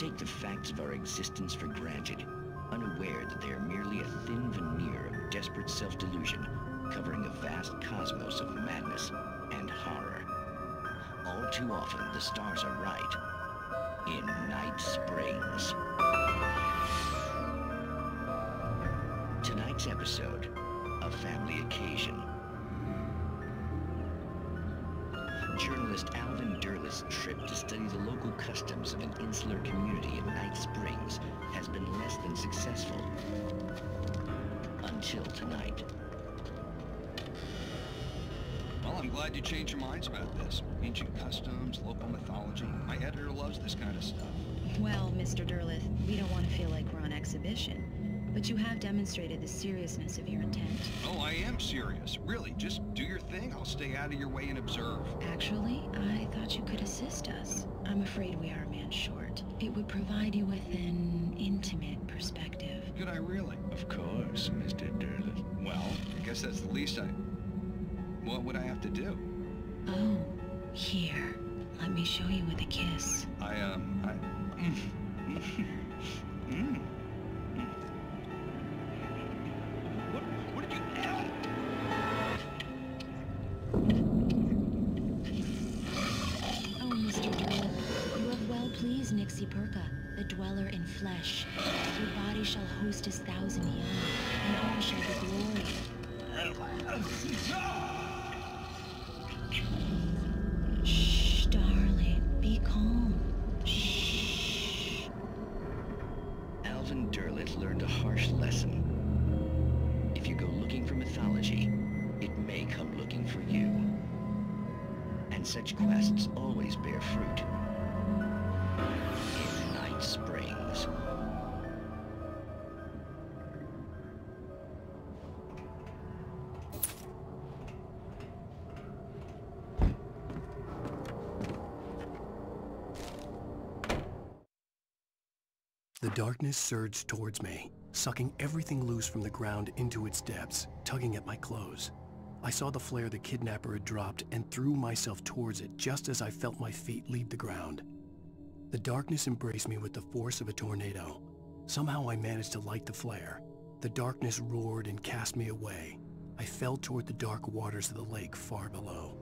take the facts of our existence for granted, unaware that they are merely a thin veneer of desperate self-delusion, covering a vast cosmos of madness and horror. All too often, the stars are right. In Night Springs. Tonight's episode, a family occasion. Journalist Alvin Derleth's trip to study the local customs of an insular community in Night Springs has been less than successful. Until tonight. Well, I'm glad you changed your minds about this. Ancient customs, local mythology. My editor loves this kind of stuff. Well, Mr. Derleth, we don't want to feel like we're on exhibition. But you have demonstrated the seriousness of your intent. Oh, I am serious. Really, just do your thing. I'll stay out of your way and observe. Actually, I thought you could assist us. I'm afraid we are a man short. It would provide you with an intimate perspective. Could I really? Of course, Mr. Derleth. Well, I guess that's the least I... What would I have to do? Oh, here. Let me show you with a kiss. What did you... Oh, Mr. Derleth, you have well pleased Nixie Perka, the dweller in flesh. Your body shall host 1,000 young, and all shall be glory. Shh, darling, be calm. Shh. Alvin Derleth learned a harsh lesson. If you go looking for mythology, it may come looking for you. And such quests always bear fruit. In Night Springs. The darkness surged towards me, sucking everything loose from the ground into its depths, tugging at my clothes. I saw the flare the kidnapper had dropped and threw myself towards it just as I felt my feet leave the ground. The darkness embraced me with the force of a tornado. Somehow I managed to light the flare. The darkness roared and cast me away. I fell toward the dark waters of the lake far below.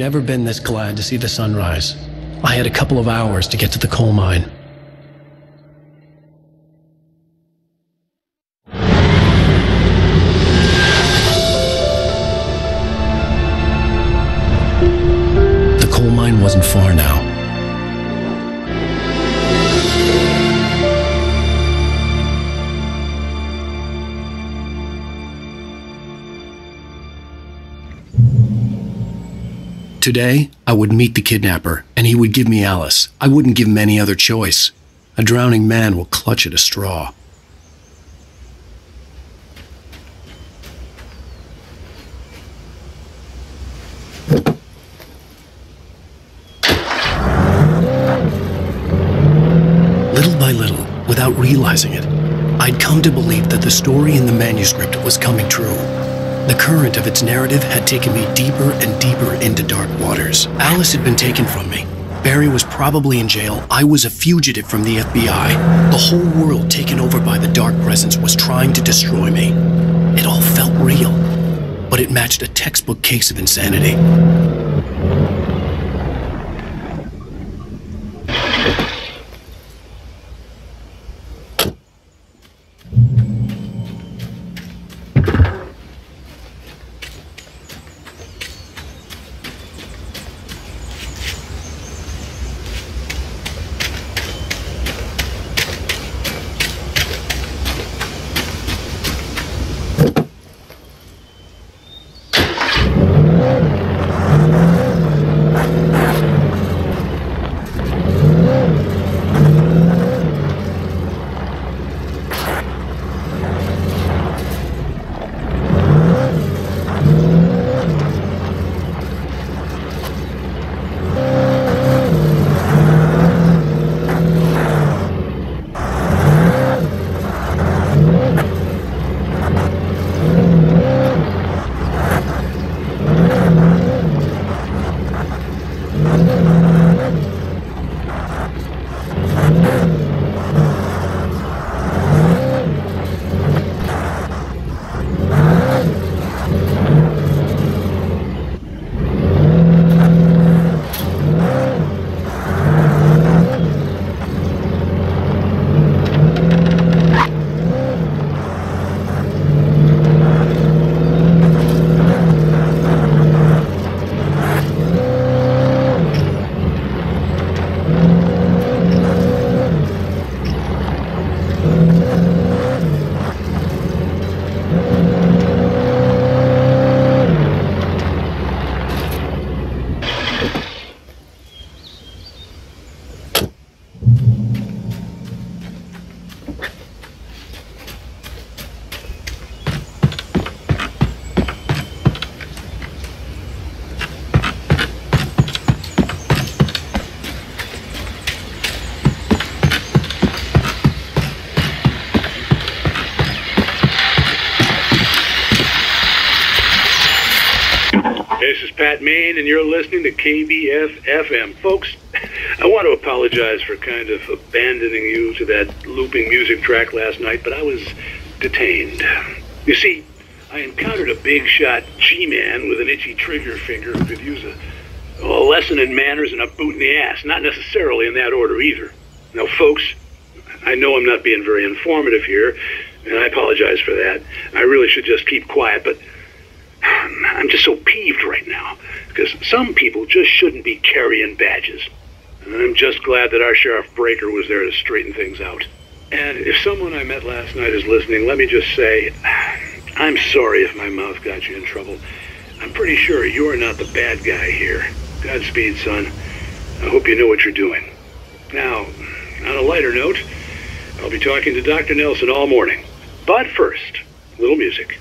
never been this glad to see the sunrise. I had a couple of hours to get to the coal mine. The coal mine wasn't far now. Today, I would meet the kidnapper, and he would give me Alice. I wouldn't give him any other choice. A drowning man will clutch at a straw. Little by little, without realizing it, I'd come to believe that the story in the manuscript was coming true. The current of its narrative had taken me deeper and deeper into dark waters. Alice had been taken from me. Barry was probably in jail. I was a fugitive from the FBI. The whole world taken over by the dark presence was trying to destroy me. It all felt real, but it matched a textbook case of insanity. This is Pat Main, and you're listening to KBF-FM. Folks, I want to apologize for kind of abandoning you to that looping music track last night, but I was detained. You see, I encountered a big-shot G-man with an itchy trigger finger who could use a lesson in manners and a boot in the ass. Not necessarily in that order either. Now, folks, I know I'm not being very informative here, and I apologize for that. I really should just keep quiet, but I'm just so peeved right now, because some people just shouldn't be carrying badges. And I'm just glad that our Sheriff Breaker was there to straighten things out. And if someone I met last night is listening, let me just say, I'm sorry if my mouth got you in trouble. I'm pretty sure you're not the bad guy here. Godspeed, son. I hope you know what you're doing. Now, on a lighter note, I'll be talking to Dr. Nelson all morning. But first, a little music.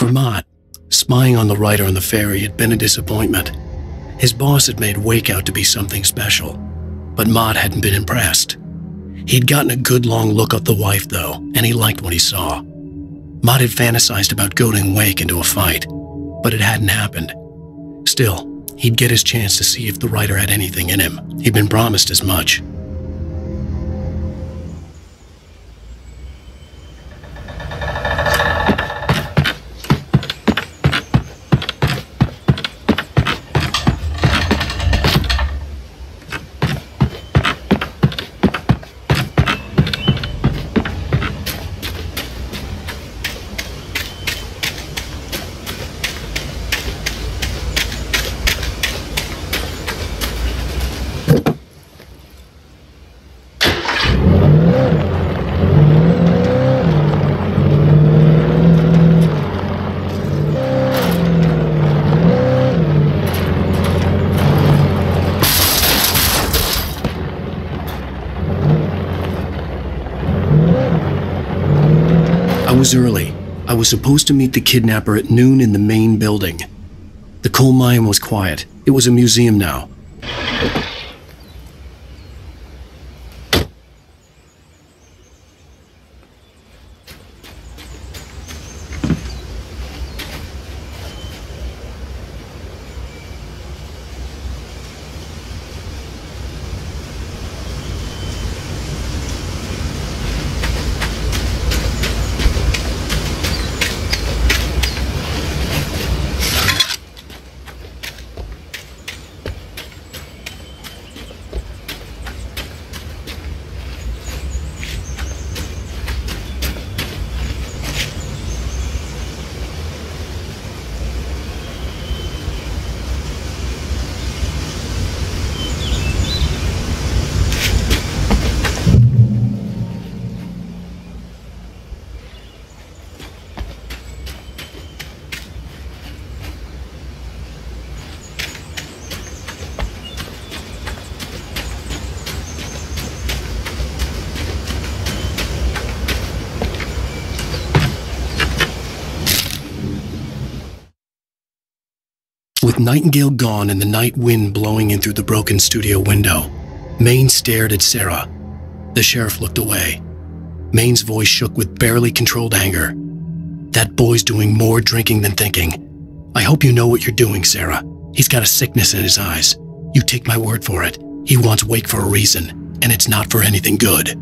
For Mott, spying on the writer on the ferry had been a disappointment. His boss had made Wake out to be something special, but Mott hadn't been impressed. He'd gotten a good long look at the wife, though, and he liked what he saw. Mott had fantasized about goading Wake into a fight, but it hadn't happened. Still, he'd get his chance to see if the writer had anything in him. He'd been promised as much. I was early. I was supposed to meet the kidnapper at noon in the main building. The coal mine was quiet. It was a museum now. With Nightingale gone and the night wind blowing in through the broken studio window, Maine stared at Sarah. The sheriff looked away. Maine's voice shook with barely controlled anger. That boy's doing more drinking than thinking. I hope you know what you're doing, Sarah. He's got a sickness in his eyes. You take my word for it. He wants Wake for a reason, and it's not for anything good.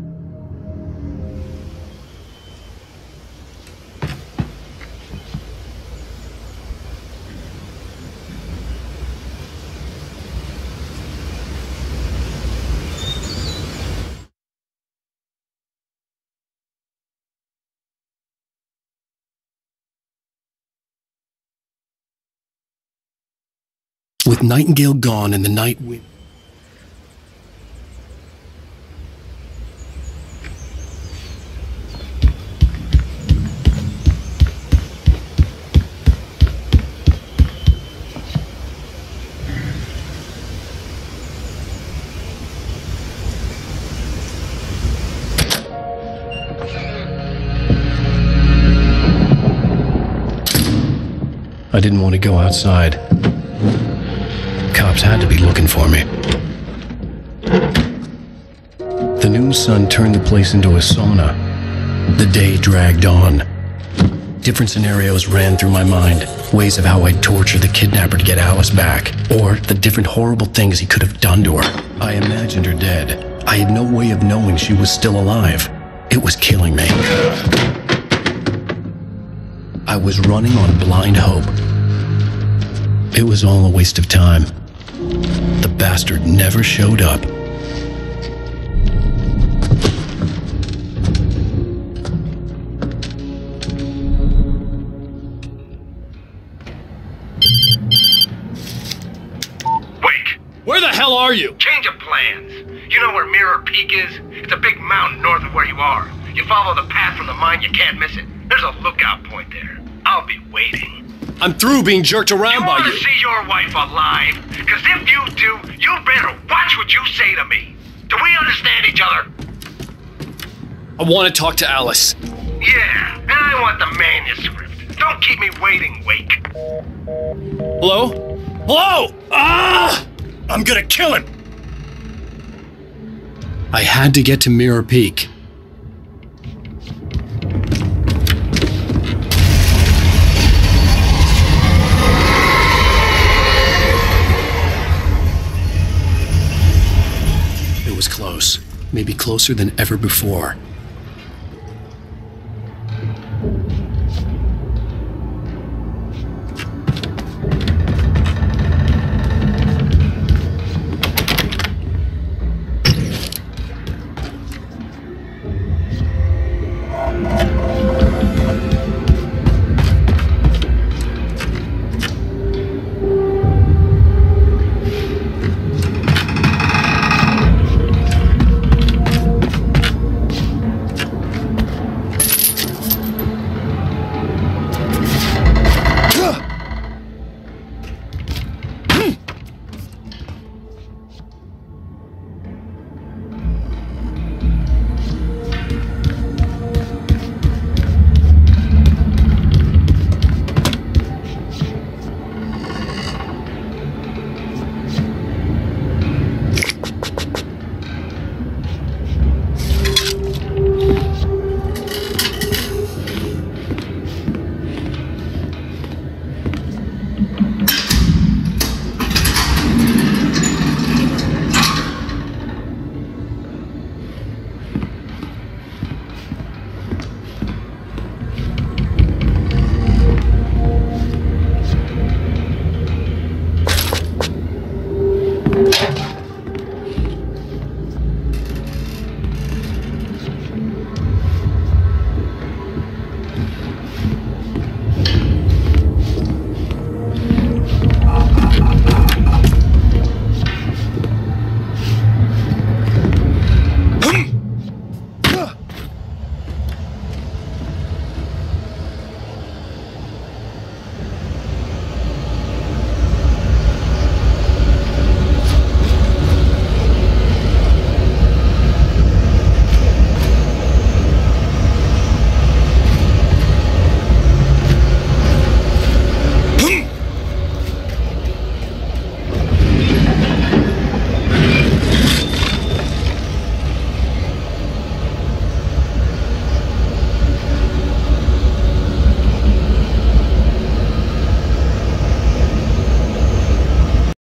With Nightingale gone and the night wind... I didn't want to go outside. Cops had to be looking for me. The noon sun turned the place into a sauna. The day dragged on. Different scenarios ran through my mind. Ways of how I'd torture the kidnapper to get Alice back. Or the different horrible things he could have done to her. I imagined her dead. I had no way of knowing she was still alive. It was killing me. I was running on blind hope. It was all a waste of time. The bastard never showed up. Wake! Where the hell are you? Change of plans. You know where Mirror Peak is? It's a big mountain north of where you are. You follow the path from the mine, you can't miss it. There's a lookout point there. I'll be waiting. I'm through being jerked around by You you. want to see your wife alive? Because if you do, you better watch what you say to me. Do we understand each other? I want to talk to Alice. Yeah, and I want the manuscript. Don't keep me waiting. waiting, Wake. Hello? Hello! Ah! I'm gonna kill him! I had to get to Mirror Peak. It was close, maybe closer than ever before.